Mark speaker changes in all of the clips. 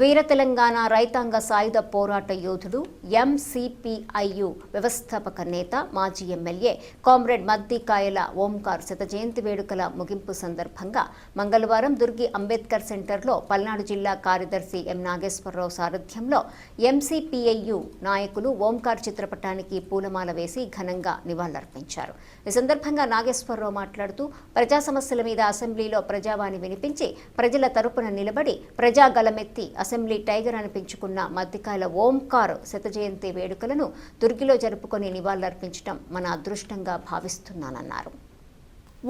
Speaker 1: వీర తెలంగాణ రైతాంగ సాయుధ పోరాట యోధుడు ఎంసీపీఐయు వ్యవస్థాపక నేత మాజీ ఎమ్మెల్యే కామ్రేడ్ మద్దికాయల ఓంకార్ శత జయంతి వేడుకల ముగింపు సందర్భంగా మంగళవారం దుర్గి అంబేద్కర్ సెంటర్లో పల్నాడు జిల్లా కార్యదర్శి ఎం నాగేశ్వరరావు సారథ్యంలో ఎంసీపీఐయు నాయకులు ఓంకార్ చిత్రపటానికి పూలమాల వేసి ఘనంగా నివాళులర్పించారు. ఈ సందర్భంగా నాగేశ్వరరావు మాట్లాడుతూ ప్రజా సమస్యల మీద అసెంబ్లీలో ప్రజావాణి వినిపించి ప్రజల తరపున నిలబడి ప్రజాగలమెత్తి అసెంబ్లీ టైగర్ అనిపించుకున్న మద్దికాయల ఓంకార్ శత జయంతి వేడుకలను దుర్గిలో జరుపుకొని నివాళులర్పించడం మన అదృష్టంగా భావిస్తున్నానన్నారు.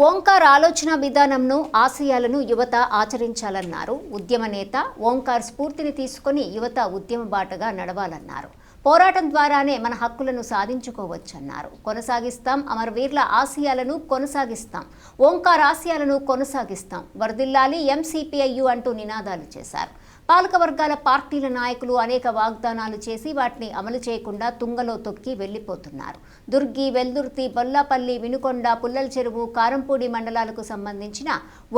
Speaker 1: ఓంకార్ ఆలోచన విధానంను ఆశయాలను యువత ఆచరించాలన్నారు. ఉద్యమ నేత ఓంకార్ స్ఫూర్తిని తీసుకొని యువత ఉద్యమ బాటగా నడవాలన్నారు. పోరాటం ద్వారానే మన హక్కులను సాధించుకోవచ్చన్నారు. కొనసాగిస్తాం, అమరవీరుల ఆశయాలను కొనసాగిస్తాం, ఓంకార్ ఆశయాలను కొనసాగిస్తాం, వర్ధిల్లాలి ఎంసీపీఐయు అంటూ నినాదాలు చేశారు. పాలక వర్గాల పార్టీల నాయకులు అనేక వాగ్దానాలు చేసి వాటిని అమలు చేయకుండా తుంగలో తొక్కి వెళ్లిపోతున్నారు. దుర్గి, వెల్దుర్తి, బొల్లాపల్లి, వినుకొండ, పుల్లల చెరువు, కారంపూడి మండలాలకు సంబంధించిన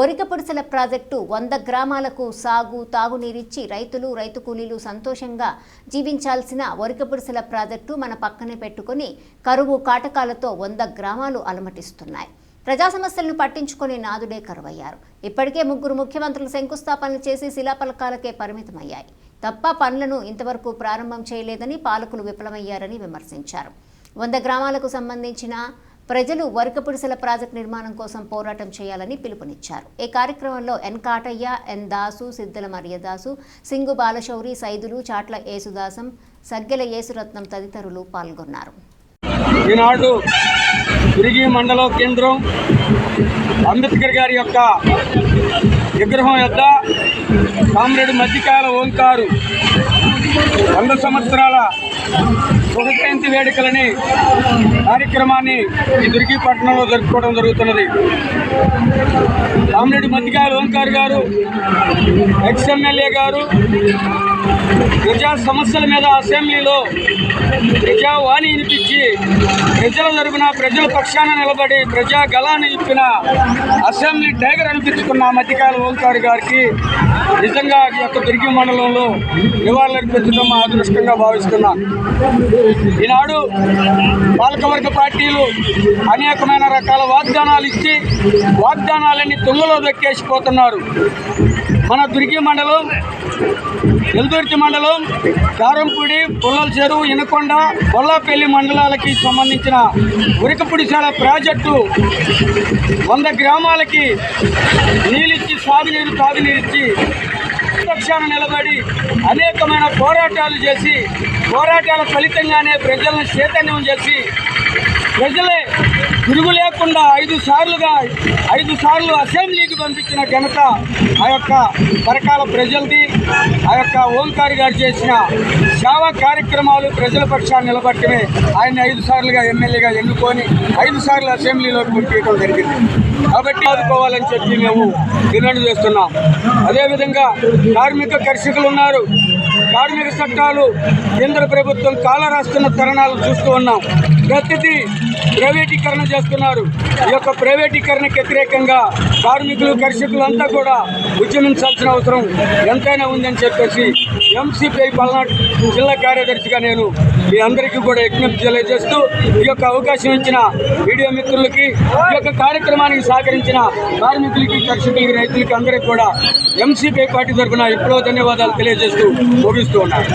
Speaker 1: ఒరికపుడిసెల ప్రాజెక్టు 100 గ్రామాలకు సాగు, తాగునీరిచ్చి రైతులు, రైతు కూలీలు సంతోషంగా జీవించాల్సిన ఒరికపుడిసెల ప్రాజెక్టు మన పక్కనే పెట్టుకుని కరువు కాటకాలతో 100 గ్రామాలు అలమటిస్తున్నాయి. ప్రజా సమస్యలను పట్టించుకునే నాదుడే కరువయ్యారు. ఇప్పటికే 3 ముఖ్యమంత్రులు శంకుస్థాపనలు చేసి శిలాఫలకాలకే పరిమితమయ్యాయి తప్ప పనులను ఇంతవరకు ప్రారంభం చేయలేదని పాలకులు విఫలమయ్యారని విమర్శించారు. 100 గ్రామాలకు సంబంధించిన ప్రజలు ఒరికపుడిసెల ప్రాజెక్టు నిర్మాణం కోసం పోరాటం చేయాలని పిలుపునిచ్చారు. ఈ కార్యక్రమంలో ఎన్ కాటయ్య, ఎన్ దాసు, సిద్దల మరియదాసు, సింగు బాలశౌరి, సైదులు, చాట్ల యేసుదాసం, సగ్గెల యేసురత్నం తదితరులు పాల్గొన్నారు.
Speaker 2: ఈనాడు తిరిగి మండలం కేంద్రం అంబేద్కర్ గారి యొక్క విగ్రహం యొద్ద కామ్రేడ్ మద్దికాయల ఓంకారు 100 సంవత్సరాల శత జయంతి వేడుకలని కార్యక్రమాన్ని ఈ దుర్గి పట్టణంలో జరుపుకోవడం జరుగుతున్నది. కామ్రేడ్ మద్దికాయల ఓంకార్ గారు ఎక్స్ఎమ్మెల్యే గారు ప్రజా సమస్యల మీద అసెంబ్లీలో ప్రజావాణి వినిపించి ప్రజల తరపున ప్రజల పక్షాన నిలబడి ప్రజా గలాన్ని ఇప్పిన అసెంబ్లీ టైగర్ అనిపించుకున్న మద్దికాయల ఓంకార్ గారికి నిజంగా ఈ యొక్క దుర్గి మండలంలో నివాళులర్పించడం మా అదృష్టంగా భావిస్తున్నాం. ఈనాడు పాలకవర్గ పార్టీలు అనేకమైన రకాల వాగ్దానాలు ఇచ్చి వాగ్దానాలన్నీ తుంగలో దక్కేసిపోతున్నారు. మన దుర్గి మండలం, వెల్దుర్తి మండలం, కారంపూడి, పుల్లల చెరువు, ఇనకొండ, బొల్లాపల్లి మండలాలకి సంబంధించిన ఒరికపుడిసెల ప్రాజెక్టు 100 గ్రామాలకి నీళ్ళిచ్చి తాగునీరిచ్చి పక్షాన నిలబడి అనేకమైన పోరాటాలు చేసి పోరాటాల ఫలితంగానే ప్రజలను చైతన్యం చేసి ప్రజలే తిరుగు లేకుండా 5 సార్లు అసెంబ్లీకి పంపించిన ఘనత ఆ యొక్క పరకాల ప్రజలది. ఆ యొక్క ఓంకార్ గారు చేసిన సేవా కార్యక్రమాలు ప్రజల పక్షాన్ని నిలబట్టమే ఆయన 5 సార్లుగా ఎమ్మెల్యేగా ఎన్నుకొని 5 సార్లు అసెంబ్లీలోకి పంపించడం జరిగింది. కాబట్టి ఆదుకోవాలని చెప్పి మేము డిమాండ్ చేస్తున్నాం. అదేవిధంగా కార్మిక కర్షకులు ఉన్నారు. కార్మిక చట్టాలు కేంద్ర ప్రభుత్వం కాలరాస్తున్న తరుణాలు చూస్తూ ఉన్నాం. ప్రతిదీ ప్రైవేటీకరణ చేస్తున్నారు. ఈ యొక్క ప్రైవేటీకరణకు వ్యతిరేకంగా కార్మికులు, కర్షకులు అంతా కూడా ఉద్యమించాల్సిన అవసరం ఎంతైనా ఉందని చెప్పేసి ఎంసీపీఐ పల్నాడు జిల్లా కార్యదర్శిగా నేను మీ అందరికీ కూడా విజ్ఞప్తి తెలియజేస్తూ ఈ యొక్క అవకాశం ఇచ్చిన మీడియా మిత్రులకి, ఈ యొక్క కార్యక్రమానికి సహకరించిన కార్మికులకి, కర్షకులకి, రైతులకి అందరికీ కూడా ఎంసీపీఐ పార్టీ తరఫున ఎప్పుడో ధన్యవాదాలు తెలియజేస్తూ ముగిస్తూ ఉన్నాను.